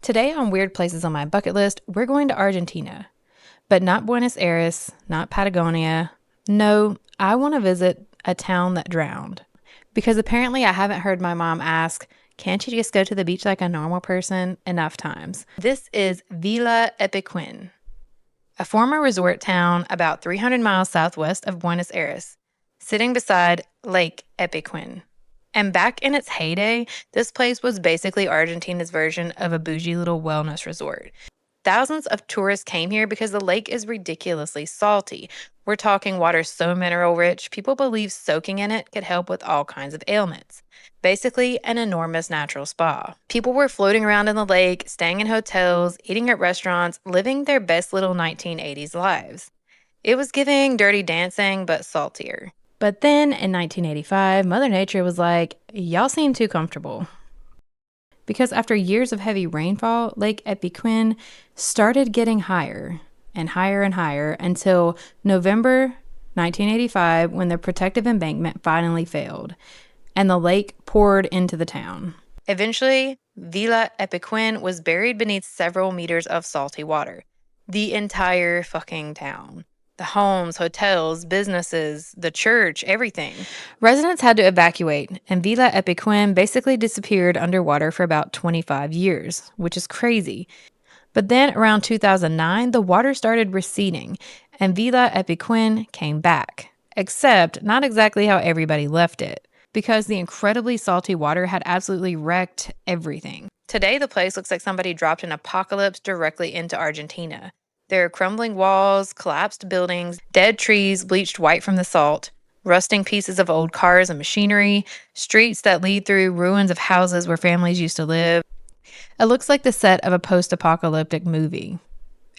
Today on Weird Places on My Bucket List, we're going to Argentina. But not Buenos Aires, not Patagonia. No, I want to visit a town that drowned. Because apparently I haven't heard my mom ask, can't you just go to the beach like a normal person, enough times. This is Villa Epecuén, a former resort town about 300 miles southwest of Buenos Aires, sitting beside Lake Epecuén. And back in its heyday, this place was basically Argentina's version of a bougie little wellness resort. Thousands of tourists came here because the lake is ridiculously salty. We're talking water so mineral rich, people believe soaking in it could help with all kinds of ailments. Basically, an enormous natural spa. People were floating around in the lake, staying in hotels, eating at restaurants, living their best little 1980s lives. It was giving Dirty Dancing, but saltier. But then, in 1985, Mother Nature was like, y'all seem too comfortable. Because after years of heavy rainfall, Lake Epecuén started getting higher and higher and higher until November 1985, when the protective embankment finally failed and the lake poured into the town. Eventually, Villa Epecuén was buried beneath several meters of salty water. The entire fucking town. The homes, hotels, businesses, the church, everything. Residents had to evacuate, and Villa Epecuén basically disappeared underwater for about 25 years, which is crazy. But then around 2009, the water started receding, and Villa Epecuén came back. Except not exactly how everybody left it, because the incredibly salty water had absolutely wrecked everything. Today, the place looks like somebody dropped an apocalypse directly into Argentina. There are crumbling walls, collapsed buildings, dead trees bleached white from the salt, rusting pieces of old cars and machinery, streets that lead through ruins of houses where families used to live. It looks like the set of a post-apocalyptic movie,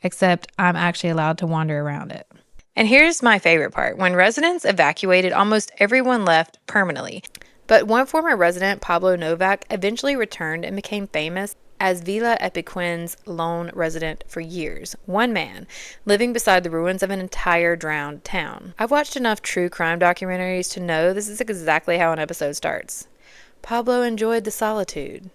except I'm actually allowed to wander around it. And here's my favorite part. When residents evacuated, almost everyone left permanently. But one former resident, Pablo Novak, eventually returned and became famous as Villa Epecuén's lone resident for years. One man, living beside the ruins of an entire drowned town. I've watched enough true crime documentaries to know this is exactly how an episode starts. Pablo enjoyed the solitude.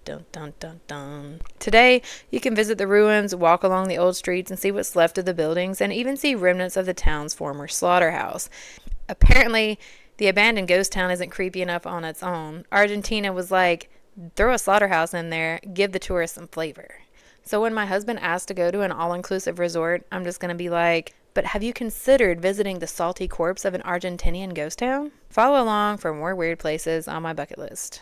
Dun dun dun dun. Today, you can visit the ruins, walk along the old streets, and see what's left of the buildings, and even see remnants of the town's former slaughterhouse. Apparently, the abandoned ghost town isn't creepy enough on its own. Argentina was like, throw a slaughterhouse in there, give the tourists some flavor. So when my husband asked to go to an all-inclusive resort, I'm just going to be like, but have you considered visiting the salty corpse of an Argentinian ghost town? Follow along for more weird places on my bucket list.